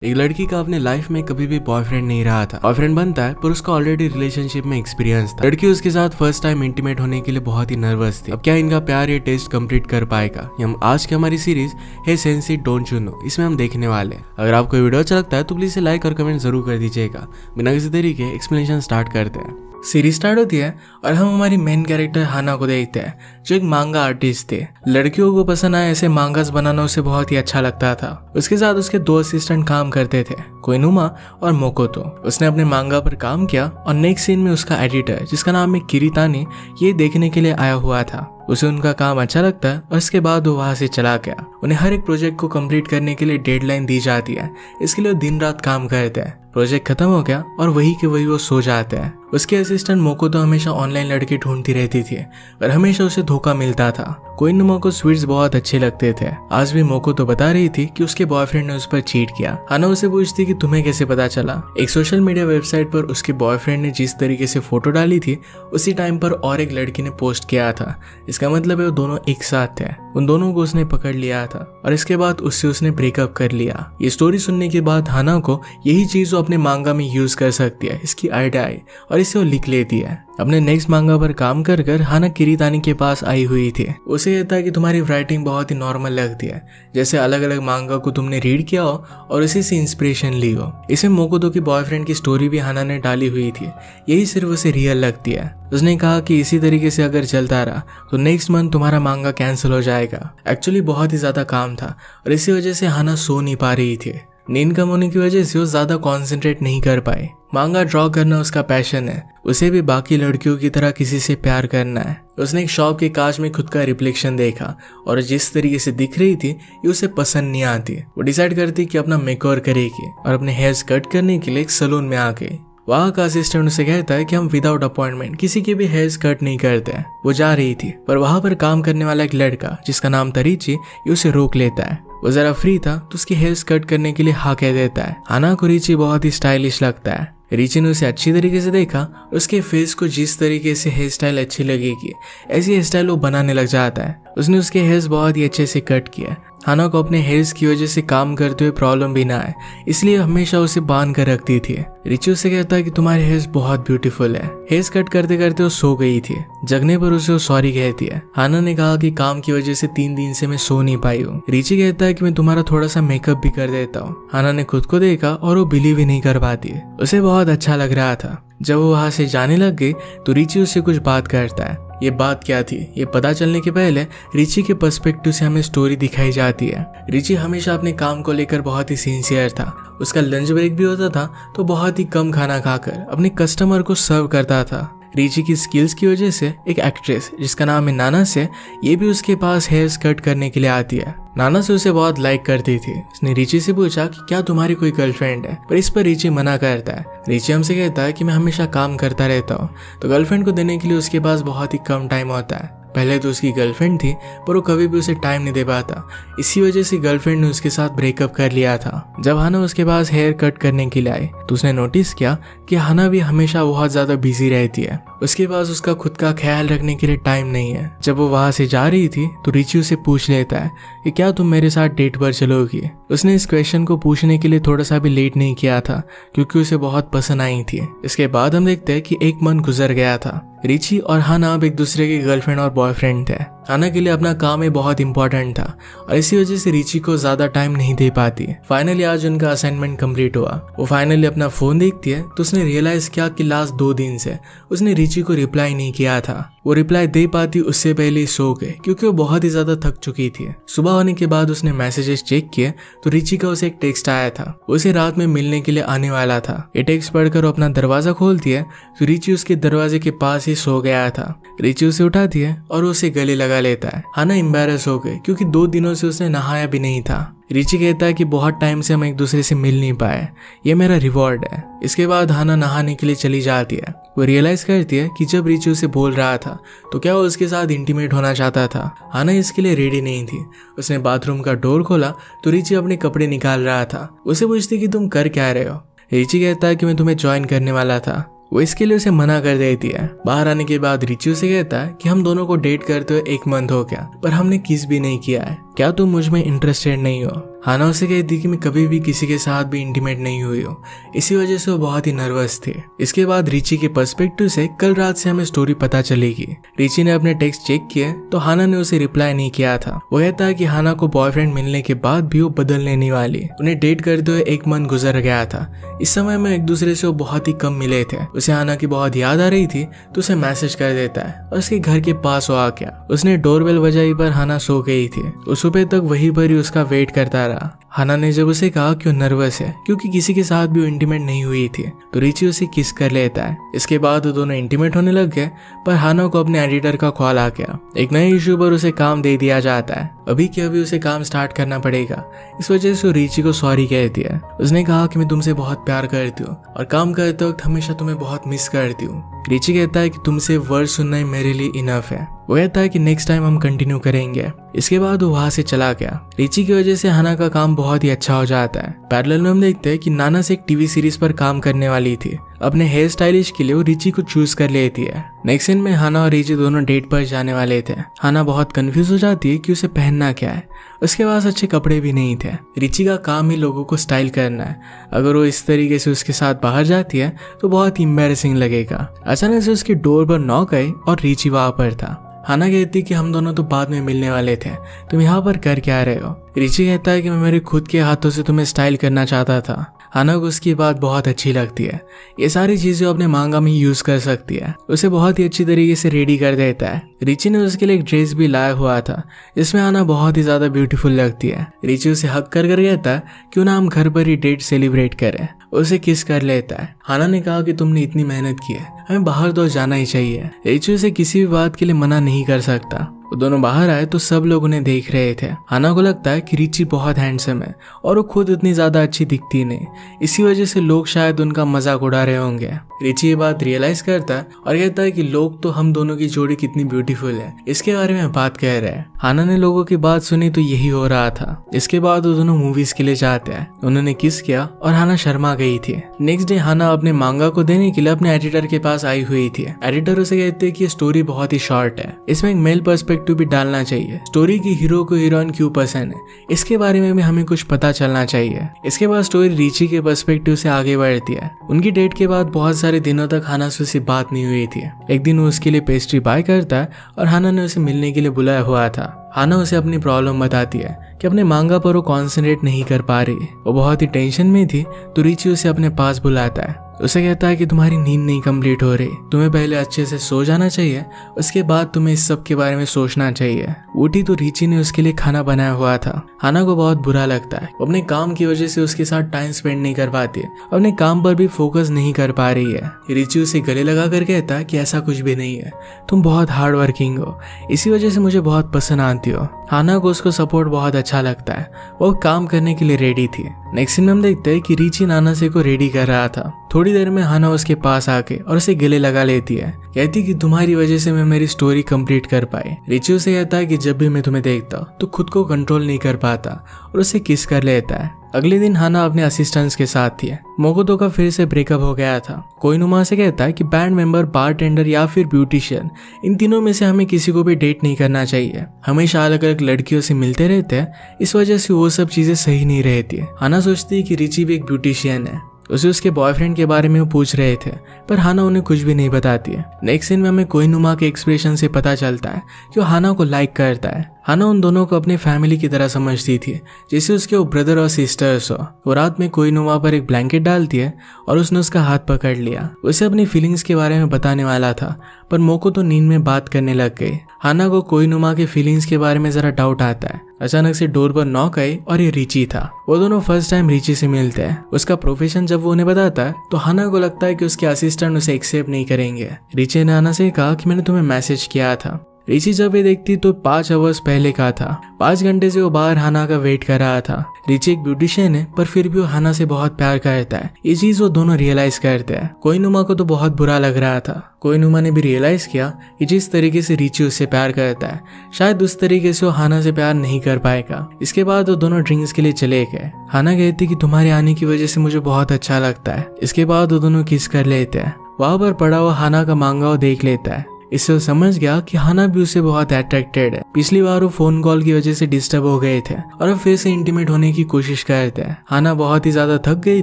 एक लड़की का अपने लाइफ में कभी भी बॉयफ्रेंड नहीं रहा था। बॉयफ्रेंड बनता है पर उसका ऑलरेडी रिलेशनशिप में एक्सपीरियंस था। लड़की उसके साथ फर्स्ट टाइम इंटीमेट होने के लिए बहुत ही नर्वस थी। अब क्या इनका प्यार ये टेस्ट कंप्लीट कर पाएगा, हम आज की हमारी series hey sense it don't you know इसमें हम देखने वाले हैं। अगर आपको वीडियो अच्छा लगता है तो प्लीज लाइक और कमेंट जरूर कर दीजिएगा। बिना किसी तरीके एक्सप्लेनेशन स्टार्ट करते हैं। सीरीज स्टार्ट होती है और हम हमारी मेन कैरेक्टर हाना को देखते हैं जो एक मांगा आर्टिस्ट थे। लड़कियों को पसंद आए ऐसे मांगास बनाना उसे बहुत ही अच्छा लगता था। उसके साथ उसके दो असिस्टेंट काम करते थे, कोइनुमा और मोकोतो। उसने अपने मांगा पर काम किया और नेक्स्ट सीन में उसका एडिटर जिसका नाम है किरीतानी ये देखने के लिए आया हुआ था। उसे उनका काम अच्छा लगता है और इसके बाद वो वहां से चला गया। उन्हें हर एक प्रोजेक्ट को कंप्लीट करने के लिए डेडलाइन दी जाती है, इसके लिए दिन रात काम करते हैं। प्रोजेक्ट खत्म हो गया और वही के वही वो सो जाते हैं। उसके असिस्टेंट मोकोतो हमेशा ऑनलाइन लड़के ढूंढती रहती थी और हमेशा उसे धोखा मिलता था। कोइनुमा को स्वीट्स बहुत अच्छे लगते थे। आज भी मोकोतो बता रही थी कि उसके बॉयफ्रेंड ने उस पर चीट किया। हाना उसे पूछती कि तुम्हें कैसे पता चला। एक सोशल मीडिया वेबसाइट पर उसके बॉयफ्रेंड ने जिस तरीके से फोटो डाली थी उसी टाइम पर और एक लड़की ने पोस्ट किया था। इसका मतलब है वो दोनों एक साथ थे। उन दोनों को उसने पकड़ लिया था और इसके बाद उससे उसने ब्रेकअप कर लिया। ये स्टोरी सुनने के बाद हाना को यही चीज वो अपने मांगा में यूज कर सकती है, इसकी आइडिया आई और इसे वो लिख लेती है। अपने नेक्स्ट मांगा पर काम कर कर हाना किरीतानी के पास आई हुई थी। उसे कहता है कि तुम्हारी राइटिंग बहुत ही नॉर्मल लगती है, जैसे अलग अलग मांगा को तुमने रीड किया हो और इसी से इंस्पिरेशन ली हो। इसे मोकोतो की बॉयफ्रेंड की स्टोरी भी हाना ने डाली हुई थी, यही सिर्फ उसे रियल लगती है। उसने कहा कि इसी तरीके से अगर चलता रहा तो नेक्स्ट मंथ तुम्हारा मांगा कैंसिल हो जाएगा। एक्चुअली बहुत ही ज्यादा काम था और इसी वजह से हाना सो नहीं पा रही थी। नींद कम होने की वजह से वो ज्यादा कंसंट्रेट नहीं कर पाई। मांगा ड्रॉ करना उसका पैशन है, उसे भी बाकी लड़कियों की तरह किसी से प्यार करना है। उसने एक शॉप के कांच में खुद का रिफ्लेक्शन देखा और जिस तरीके से दिख रही थी ये उसे पसंद नहीं आती। वो डिसाइड करती कि अपना मेकओवर करेगी और अपने हेयर्स कट करने के लिए एक सैलून में आ गई। वहाँ का असिस्टेंट उसे कहता है कि हम विदाउट अपॉइंटमेंट किसी के भी हेयर्स कट नहीं करते हैं। वो जा रही थी पर वहाँ पर काम करने वाला एक लड़का जिसका नाम तरीची ये उसे रोक लेता है। वो जरा फ्री था तो उसकी हेयर्स कट करने के लिए हाँ कह देता है। हाना को रीची बहुत ही स्टाइलिश लगता है। रीची ने उसे अच्छी तरीके से देखा और उसके फेस को जिस तरीके से हेयर स्टाइल अच्छी लगेगी ऐसी हेयर स्टाइल वो बनाने लग जाता है। उसने उसके हेयर्स बहुत ही अच्छे से कट किया। हाना को अपने हेयर्स की वजह से काम करते हुए प्रॉब्लम भी ना आए, इसलिए हमेशा उसे बांध कर रखती थी। रिची उसे कहता है कि तुम्हारे हेयर्स बहुत ब्यूटीफुल है। हेयर्स कट करते करते वो सो गई थी। जगने पर उसे वो सॉरी कहती है। हाना ने कहा कि काम की वजह से 3 दिन से मैं सो नहीं पाई हूँ। रिची कहता है कि मैं तुम्हारा थोड़ा सा मेकअप भी कर देता हूँ। हाना ने खुद को देखा और वो बिलीव ही नहीं कर पाती। उसे बहुत अच्छा लग रहा था। जब वो वहां से जाने लग गई तो रिची उससे कुछ बात करता है। ये बात क्या थी ये पता चलने के पहले रिची के पर्सपेक्टिव से हमें स्टोरी दिखाई जाती है। रिची हमेशा अपने काम को लेकर बहुत ही सिंसियर था। उसका लंच ब्रेक भी होता था तो बहुत ही कम खाना खाकर अपने कस्टमर को सर्व करता था। रिची की स्किल्स की वजह से एक एक्ट्रेस जिसका नाम है नाना से ये भी उसके पास हेयर्स कट करने के लिए आती है। नाना से उसे बहुत लाइक करती थी। उसने रिची से पूछा कि क्या तुम्हारी कोई गर्लफ्रेंड है, पर इस पर रिची मना करता है। रिची हमसे कहता है कि मैं हमेशा काम करता रहता हूँ तो गर्लफ्रेंड को देने के लिए उसके पास बहुत ही कम टाइम होता है। पहले तो उसकी गर्लफ्रेंड थी पर वो कभी भी उसे टाइम नहीं दे पाता, इसी वजह से गर्लफ्रेंड ने उसके साथ ब्रेकअप कर लिया था। जब हाना उसके पास हेयर कट करने के लिए आई तो उसने नोटिस किया कि हाना भी हमेशा बहुत ज्यादा बिजी रहती है। उसके पास उसका खुद का ख्याल रखने के लिए टाइम नहीं है। जब वो वहां से जा रही थी तो रिची उसे पूछ लेता है कि क्या तुम मेरे साथ डेट पर चलोगी। उसने इस क्वेश्चन को पूछने के लिए थोड़ा सा भी लेट नहीं किया था क्योंकि उसे बहुत पसंद आई थी। इसके बाद हम देखते हैं कि 1 मंथ गुजर गया था। रिची और हाना अब एक दूसरे के गर्लफ्रेंड और बॉयफ्रेंड थे। हाना के लिए अपना काम ही बहुत इंपॉर्टेंट था और इसी वजह से रिची को ज्यादा टाइम नहीं दे पाती। फाइनली आज उनका असाइनमेंट कंप्लीट हुआ। वो फाइनली अपना फोन देखती है तो उसने रियलाइज किया कि लास्ट 2 दिन से उसने रिची को रिप्लाई नहीं किया था। वो रिप्लाई दे पाती उससे पहले ही सो गए क्योंकि वो बहुत ही ज्यादा थक चुकी थी। सुबह होने के बाद उसने मैसेजेस चेक किए तो रिची का उसे एक टेक्स्ट आया था। उसे रात में मिलने के लिए आने वाला था। ये टेक्स्ट पढ़कर वो अपना दरवाजा खोलती है तो रिची उसके दरवाजे के पास ही सो गया था। रिची उसे उठाती है और उसे गले लगा लेता है। हाना एम्बैरेस हो गई क्योंकि 2 दिनों से उसने नहाया भी नहीं था। रिची कहता है कि बहुत टाइम से हम एक दूसरे से मिल नहीं पाए, ये मेरा रिवॉर्ड है। इसके बाद हाना नहाने के लिए चली जाती है। वो रियलाइज करती है कि जब रिची उसे बोल रहा था तो क्या वो उसके साथ इंटीमेट होना चाहता था। हाना इसके लिए रेडी नहीं थी। उसने बाथरूम का डोर खोला तो रिची अपने कपड़े निकाल रहा था। उसे पूछती कि तुम कर क्या रहे हो। रिची कहता है कि मैं तुम्हें ज्वाइन करने वाला था। वो इसके लिए उसे मना कर देती है। बाहर आने के बाद रिची उसे कहता है कि हम दोनों को डेट करते हुए 1 मंथ हो गया पर हमने किस भी नहीं किया है। क्या तुम मुझ में इंटरेस्टेड नहीं हो? हाना उसे कहती कि मैं कभी भी किसी के साथ भी इंटीमेट नहीं हुई हूँ। इसी वजह से वो बहुत ही नर्वस थे। इसके बाद रिची के पर्सपेक्टिव से कल रात से हमें स्टोरी पता चलेगी। रिची ने अपने टेक्स्ट चेक किए तो हाना ने उसे रिप्लाई नहीं किया था। वो कहता है कि हाना को बॉयफ्रेंड मिलने के बाद भी वो बदलने नहीं वाली। उन्हें डेट करते हुए 1 मंथ गुजर गया था। इस समय में एक दूसरे से वो बहुत ही कम मिले थे। उसे हाना की बहुत याद आ रही थी तो उसे मैसेज कर देता है और उसके घर के पास वो आ गया। उसने डोरबेल बजाई पर हाना सो गई थी। वो सुबह तक वहीं पर ही उसका वेट करता रहा। हाना ने जब उसे कहा कि वो नर्वस है क्योंकि किसी के साथ भी वो इंटीमेट नहीं हुई थी तो रिची उसे किस कर लेता है। इसके बाद वो दोनों इंटीमेट होने लग गए पर हाना को अपने एडिटर का कॉल आ गया। एक नए इशू पर उसे काम दे दिया जाता है। अभी के अभी उसे काम स्टार्ट करना पड़ेगा। इस वजह से वो रिची को सॉरी कहती है। उसने कहा कि मैं तुमसे बहुत प्यार करती हूँ और काम करते वक्त हमेशा तुम्हें बहुत मिस करती हूँ। रिची कहता है कि तुमसे वर्ड सुनना ही मेरे लिए इनफ है। वो कहता है कि नेक्स्ट टाइम हम कंटिन्यू करेंगे। इसके बाद वो वहां से चला गया। रिची की वजह से हाना का काम बहुत ही अच्छा हो जाता है। पैरेलल में हम देखते हैं कि नाना से एक टीवी सीरीज पर काम करने वाली थी। अपने हेयर स्टाइलिश के लिए वो रिची को चूज कर लेती है। नेक्स्ट सीन में हाना और रिची दोनों डेट पर जाने वाले थे। हाना बहुत कंफ्यूज हो जाती है कि उसे पहनना क्या है। उसके पास अच्छे कपड़े भी नहीं थे। रिची का काम ही लोगों को स्टाइल करना है। अगर वो इस तरीके से उसके साथ बाहर जाती है तो बहुत ही एम्बैरेसिंग लगेगा। अचानक से उसकी डोर पर नॉक आई और रिची वहां पर था। हाना कहती कि हम दोनों तो बाद में मिलने वाले थे, तुम यहाँ पर कर क्या रहे हो? रिची कहता है कि मैं मेरे खुद के हाथों से तुम्हें स्टाइल करना चाहता था। हाना को उसकी बात बहुत अच्छी लगती है। ये सारी चीजें अपने मांगा में यूज कर सकती है। उसे बहुत ही अच्छी तरीके से रेडी कर देता है। रिची ने उसके लिए एक ड्रेस भी लाया हुआ था जिसमें हाना बहुत ही ज्यादा ब्यूटीफुल लगती है। रिची उसे हक कर कहता है क्यों ना हम घर पर ही डेट सेलिब्रेट करें। उसे किस कर लेता है। हाना ने कहा कि तुमने इतनी मेहनत की है, हमें बाहर तो जाना ही चाहिए। रिची उसे किसी भी बात के लिए मना नहीं कर सकता। वो दोनों बाहर आए तो सब लोग उन्हें देख रहे थे। हाना को लगता है कि रिची बहुत हैंडसम है और वो खुद इतनी ज्यादा अच्छी दिखती नहीं। इसी वजह से लोग शायद उनका मजाक उड़ा रहे होंगे। रिची ये बात रियलाइज करता है और कहता है कि लोग तो हम दोनों की जोड़ी कितनी ब्यूटीफुल है इसके बारे में बात कह रहे हैं। हाना ने लोगों की बात सुनी तो यही हो रहा था। इसके बाद वो दोनों मूवीज के लिए जाते हैं। उन्होंने किस किया और हाना शर्मा गई थी। नेक्स्ट डे हाना अपने मांगा को देने के लिए अपने एडिटर के पास आई हुई थी। एडिटर उसे कहते हैं कि स्टोरी बहुत ही शॉर्ट है, इसमें एक मेल पर्सपेक्टिव भी डालना चाहिए। स्टोरी की हीरो को हीरोइन क्यों पसंद है इसके बारे में भी हमें कुछ पता चलना चाहिए। इसके बाद स्टोरी रिची के पर्सपेक्टिव से आगे बढ़ती है। उनकी डेट के बाद बहुत सारे दिनों तक हाना से उससे बात नहीं हुई थी। एक दिन वो उसके लिए पेस्ट्री बाय करता है और हाना ने उसे मिलने के लिए बुलाया हुआ था। हाना उसे अपनी प्रॉब्लम बताती है कि अपने मांगा पर वो कॉन्सेंट्रेट नहीं कर पा रही। वो बहुत ही टेंशन में थी तो रिची उसे अपने पास बुलाता है। उसे कहता है कि तुम्हारी नींद नहीं कंप्लीट हो रही, तुम्हें पहले अच्छे से सो जाना चाहिए, उसके बाद तुम्हें इस सब के बारे में सोचना चाहिए। उठी तो रिची ने उसके लिए खाना बनाया हुआ था। हाना को बहुत बुरा लगता है। वो अपने काम की वजह से उसके साथ टाइम स्पेंड नहीं कर पाती, अपने काम पर भी फोकस नहीं कर पा रही है। रिची उसे गले लगा कर कहता है कि ऐसा कुछ भी नहीं है, तुम बहुत हार्ड वर्किंग हो, इसी वजह से मुझे बहुत पसंद आती हो। हाना को उसको सपोर्ट बहुत अच्छा लगता है। वो काम करने के लिए रेडी थी। नेक्स्ट सीन में हम देखते हैं कि रिची नाना से को रेडी कर रहा था। थोड़ी देर में हाना उसके पास आके और उसे गले लगा लेती है। कहती कि तुम्हारी वजह से मैं मेरी स्टोरी कंप्लीट कर पाई। रिची उसे कहता है कि जब भी मैं तुम्हें देखता हूँ तो खुद को कंट्रोल नहीं कर पाता और उसे किस कर लेता है। अगले दिन हाना अपने असिस्टेंट्स के साथ थी। मोकोतो का फिर से ब्रेकअप हो गया था। कोइनुमा से कहता है कि बैंड मेंबर, बारटेंडर या फिर ब्यूटिशियन, इन तीनों में से हमें किसी को भी डेट नहीं करना चाहिए। हमेशा अलग अलग लड़कियों से मिलते रहते हैं, इस वजह से वो सब चीजें सही नहीं रहती है। हाना सोचती है कि रिची भी एक ब्यूटिशियन है। उसे उसके बॉयफ्रेंड के बारे में वो पूछ रहे थे पर हाना उन्हें कुछ भी नहीं बताती है। नेक्स्ट सीन में हमें कोइनुमा के एक्सप्रेशन से पता चलता है कि वो हाना को लाइक करता है। हाना उन दोनों को अपने फैमिली की तरह समझती थी, जैसे उसके वो ब्रदर और सिस्टर्स हो। वो रात में कोइनुमा पर एक ब्लैंकेट डालती है और उसने उसका हाथ पकड़ लिया। उसे अपनी फीलिंग्स के बारे में बताने वाला था पर मोकोतो नींद में बात करने लग गई। हाना को कोइनुमा के फीलिंग्स के बारे में जरा डाउट आता है। अचानक से डोर पर नॉक आई और ये रिची था। वो दोनों फर्स्ट टाइम रिची से मिलते हैं। उसका प्रोफेशन जब वो उन्हें बताता है तो हाना को लगता है कि उसके असिस्टेंट उसे एक्सेप्ट नहीं करेंगे। रिची ने हाना से कहा कि मैंने तुम्हें मैसेज किया था। रिची जब ये देखती तो 5 आवर्स पहले का था। 5 घंटे से वो बाहर हाना का वेट कर रहा था। रिची एक ब्यूटिशियन है पर फिर भी वो हाना से बहुत प्यार करता है। ये चीज वो दोनों रियलाइज करते हैं। कोइनुमा को तो बहुत बुरा लग रहा था। कोइनुमा ने भी रियलाइज किया कि जिस तरीके से रिची उससे प्यार करता है शायद उस तरीके से वो हाना से प्यार नहीं कर पाएगा। इसके बाद वो दोनों ड्रिंक्स के लिए चले गए। हाना कहती कि तुम्हारे आने की वजह से मुझे बहुत अच्छा लगता है। इसके बाद वो दोनों किस कर लेते हैं। वहां पर पड़ा हुआ हाना का मांगा वो देख लेता है। इससे वो समझ गया कि हाना भी उससे बहुत अट्रैक्टेड है। पिछली बार वो फोन कॉल की वजह से डिस्टर्ब हो गए थे और अब फिर से इंटीमेट होने की कोशिश करते हैं। हाना बहुत ही ज्यादा थक गई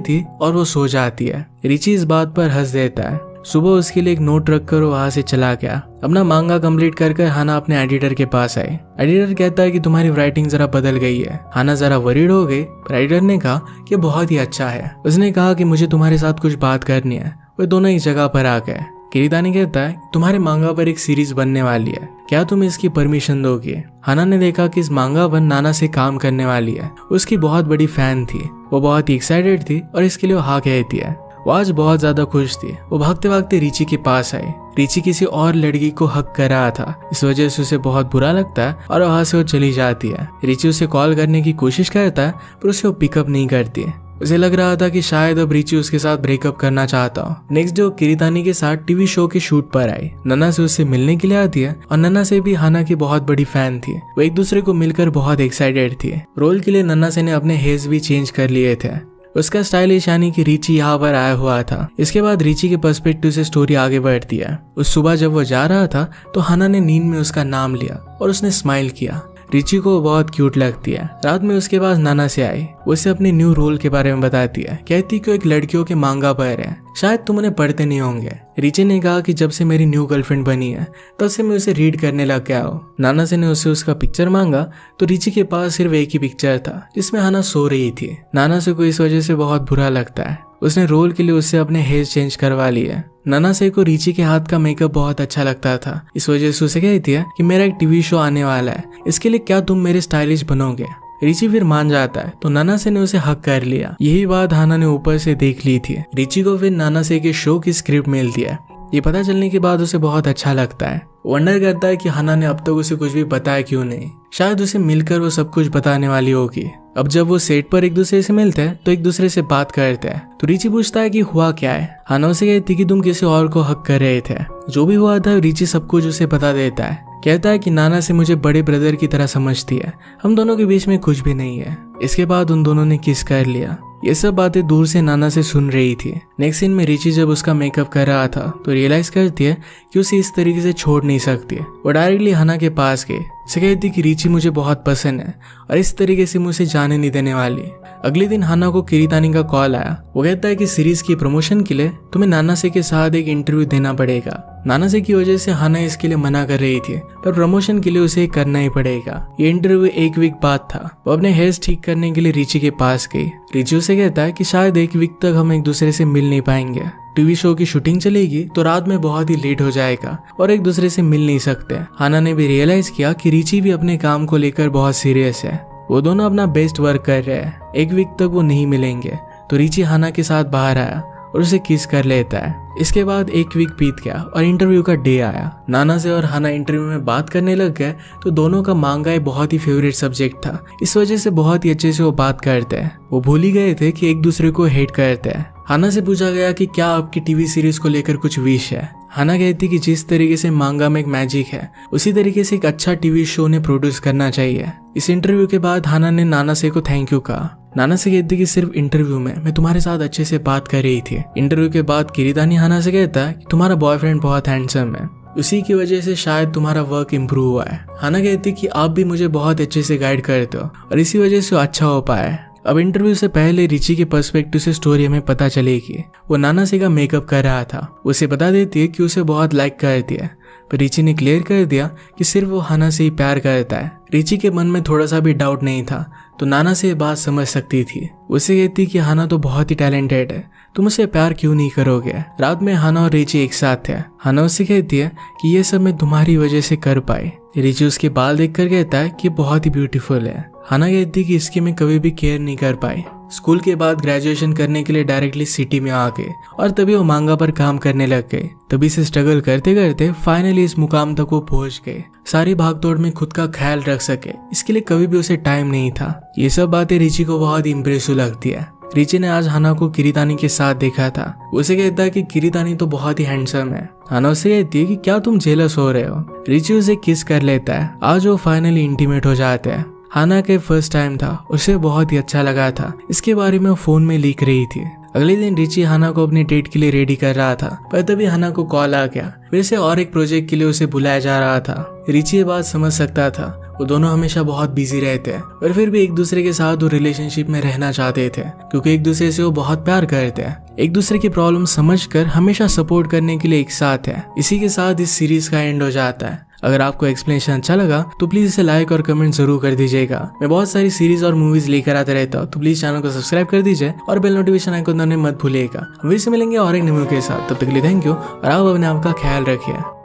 थी और वो सो जाती है। रिची इस बात पर हंस देता है। सुबह उसके लिए एक नोट रखकर वो वहां से चला गया। अपना मांगा कंप्लीट कर हाना अपने एडिटर के पास आई। एडिटर कहता है कि तुम्हारी राइटिंग जरा बदल गई है। हाना जरा वरीड हो गई, पर एडिटर ने कहा कि बहुत ही अच्छा है। उसने कहा कि मुझे तुम्हारे साथ कुछ बात करनी है। वे दोनों एक जगह पर आ गए। किरीतानी कहता है तुम्हारे मांगा पर एक सीरीज बनने वाली है, क्या तुम इसकी परमिशन दोगे? हाना ने देखा कि इस मांगा पर नाना से काम करने वाली है। उसकी बहुत बड़ी फैन थी, वो बहुत ही एक्साइटेड थी और इसके लिए वो हाँ कहती है। वो आज बहुत ज्यादा खुश थी। वो भागते भागते रिची के पास आई। रिची किसी और लड़की को हक कर रहा था, इस वजह से उसे बहुत बुरा लगता है और वहां से वो चली जाती है। रिची उसे कॉल करने की कोशिश करता है पर उसे वो पिकअप नहीं करती है। उसे लग रहा था कि शायद अब रिची उसके साथ ब्रेकअप करना चाहता हो। नेक्स्ट डे वो किरीतानी के साथ टीवी शो के शूट पर आई। नन्ना से उससे मिलने के लिए आती है और नन्ना से भी हाना की बहुत बड़ी फैन थी। वो एक दूसरे को मिलकर बहुत एक्साइटेड थी। रोल के लिए नन्ना से ने अपने हेयर्स भी चेंज कर लिए थे। उसका स्टाइलिश यानी कि रिची यहाँ पर आया हुआ था। इसके बाद रिची के पर्सपेक्टिव से स्टोरी आगे बढ़ती है। उस सुबह जब वो जा रहा था तो हाना ने नींद में उसका नाम लिया और उसने स्माइल किया। रिची को बहुत क्यूट लगती है। रात में उसके पास नाना से आई। उसे अपने न्यू रोल के बारे में बताती है। कहती कि एक लड़कियों के मांगा पर है, शायद तुम उन्हें पढ़ते नहीं होंगे। रिची ने कहा कि जब से मेरी न्यू गर्लफ्रेंड बनी है तब से मैं उसे रीड करने लग गया हूँ। नाना से ने उसे उसका पिक्चर मांगा तो रिची के पास सिर्फ एक ही पिक्चर था जिसमें हाना सो रही थी। नाना से को इस वजह से बहुत बुरा लगता है। उसने रोल के लिए उससे अपने हेयर चेंज करवा लिए। नाना से को रिची के हाथ का मेकअप बहुत अच्छा लगता था, इस वजह से उसे कहती है कि मेरा एक टीवी शो आने वाला है, इसके लिए क्या तुम मेरे स्टाइलिश बनोगे? रिची फिर मान जाता है तो नाना से ने उसे हक कर लिया। यही बात हाना ने ऊपर से देख ली थी। रिची को फिर नाना से के शो की स्क्रिप्ट मिलती है। ये पता चलने के बाद उसे बहुत अच्छा लगता है। वंडर करता है कि हाना ने अब तक उसे कुछ भी बताया क्यों नहीं। शायद उसे मिलकर वो सब कुछ बताने वाली होगी। अब जब वो सेट पर एक दूसरे से मिलते हैं तो एक दूसरे से बात करते हैं। तो रिची पूछता है कि हुआ क्या है। हाना उसे कहती कि तुम किसी और को हक कर रहे थे। जो भी हुआ था रिची सब कुछ उसे बता देता है। कहता है कि नाना से मुझे बड़े ब्रदर की तरह समझती है, हम दोनों के बीच में कुछ भी नहीं है। इसके बाद उन दोनों ने किस कर लिया। ये सब बातें दूर से नाना से सुन रही थी। नेक्स्ट सीन में रिची जब उसका मेकअप कर रहा था तो रियलाइज करती है कि उसे इस तरीके से छोड़ नहीं सकती। वो डायरेक्टली हाना के पास गई। उसे कहती कि रिची मुझे बहुत पसंद है और इस तरीके से मुझे जाने नहीं देने वाली। अगले दिन हाना को किरीतानी का कॉल आया। वो कहता है कि सीरीज की प्रमोशन के लिए तुम्हें नाना से के साथ एक इंटरव्यू देना पड़ेगा। नाना से की वजह से हाना इसके लिए मना कर रही थी, पर प्रमोशन के लिए उसे करना ही पड़ेगा। ये इंटरव्यू एक वीक बाद था। वो अपने हेयर्स ठीक करने के लिए रिची के पास गई। रिची उसे कहता है कि शायद एक वीक तक हम एक दूसरे से मिल नहीं पाएंगे। टीवी शो की शूटिंग चलेगी तो रात में बहुत ही लेट हो जाएगा और एक दूसरे से मिल नहीं सकते। हाना ने भी रियलाइज किया कि रिची भी अपने काम को लेकर बहुत सीरियस है। वो दोनों अपना बेस्ट वर्क कर रहे हैं। एक वीक तक वो नहीं मिलेंगे तो रिची हाना के साथ बाहर आया और उसे किस कर लेता है। इसके बाद एक वीक बीत गया और इंटरव्यू का डे आया। नाना से और हाना इंटरव्यू में बात करने लग गए तो दोनों का मांगा बहुत ही फेवरेट सब्जेक्ट था, इस वजह से बहुत ही अच्छे से वो बात करते हैं। वो भूल ही गए थे कि एक दूसरे को हेट करते हैं। हाना से पूछा गया कि क्या आपकी टीवी सीरीज को लेकर कुछ विश है। हाना कहती कि जिस तरीके से मांगा में एक मैजिक है उसी तरीके से एक अच्छा टीवी शो ने प्रोड्यूस करना चाहिए। इस इंटरव्यू के बाद हाना ने नाना से को थैंक यू कहा। नाना से कहती कि सिर्फ इंटरव्यू में मैं तुम्हारे साथ अच्छे से बात कर रही थी। इंटरव्यू के बाद किरीतानी हाना से कहता है कि तुम्हारा बॉयफ्रेंड बहुत हैंडसम है, उसी की वजह से शायद तुम्हारा वर्क इम्प्रूव हुआ है। हाना कहती कि आप भी मुझे बहुत अच्छे से गाइड करते हो और इसी वजह से अच्छा हो पाया है। अब इंटरव्यू से पहले रिची के पर्सपेक्टिव से स्टोरी हमें पता चलेगी। वो नाना से का मेकअप कर रहा था। उसे बता देती है कि उसे बहुत लाइक करती है, पर रिची ने क्लियर कर दिया कि सिर्फ वो हाना से ही प्यार करता है। रिची के मन में थोड़ा सा भी डाउट नहीं था तो नाना से ये बात समझ सकती थी। उसे कहती कि हाना तो बहुत ही टैलेंटेड है, तुम उसे प्यार क्यों नहीं करोगे। रात में हाना और रिची एक साथ थे। हाना उससे कहती है कि ये सब मैं तुम्हारी वजह से कर पाई। रिची उसके बाल देखकर कहता है कि बहुत ही ब्यूटीफुल है। हाना कहती कि इसकी मैं कभी भी केयर नहीं कर पाई। स्कूल के बाद ग्रेजुएशन करने के लिए डायरेक्टली सिटी में आ गए और तभी वो मांगा पर काम करने लग गए। तभी से स्ट्रगल करते करते फाइनली इस मुकाम तक वो पहुंच गए। सारी भागदौड़ में खुद का ख्याल रख सके इसके लिए कभी भी उसे टाइम नहीं था। ये सब बातें रिची को बहुत इम्प्रेसिव लगती है। रिची ने आज हाना को किरीतानी के साथ देखा था। उसे कहता है कि किरीतानी तो बहुत ही हैंडसम है। हाना उसे कहती है कि क्या तुम जेलस हो रहे हो। रिची उसे किस कर लेता है। आज वो फाइनली इंटीमेट हो जाते हैं। हाना के फर्स्ट टाइम था, उसे बहुत ही अच्छा लगा था। इसके बारे में फोन में लिख रही थी। अगले दिन रिची हाना को अपने डेट के लिए रेडी कर रहा था, पर तभी हाना को कॉल आ गया। फिर से और एक प्रोजेक्ट के लिए उसे बुलाया जा रहा था। रिची ये बात समझ सकता था, वो दोनों हमेशा बहुत बिजी रहते हैं, पर फिर भी एक दूसरे के साथ वो रिलेशनशिप में रहना चाहते थे, क्योंकि एक दूसरे से वो बहुत प्यार करते हैं। एक दूसरे की प्रॉब्लम समझकर हमेशा सपोर्ट करने के लिए एक साथ है। इसी के साथ इस सीरीज का एंड हो जाता है। अगर आपको एक्सप्लेनेशन अच्छा लगा तो प्लीज इसे लाइक और कमेंट जरूर कर दीजिएगा। मैं बहुत सारी सीरीज और मूवीज लेकर आता रहता हूँ, तो प्लीज चैनल को सब्सक्राइब कर दीजिए और बेल नोटिफिकेशन आइकन दबाना मत भूलिएगा। हम फिर से मिलेंगे और एक नए वीडियो के साथ, तब तक के लिए थैंक यू और आप अपने आप का ख्याल रखिए।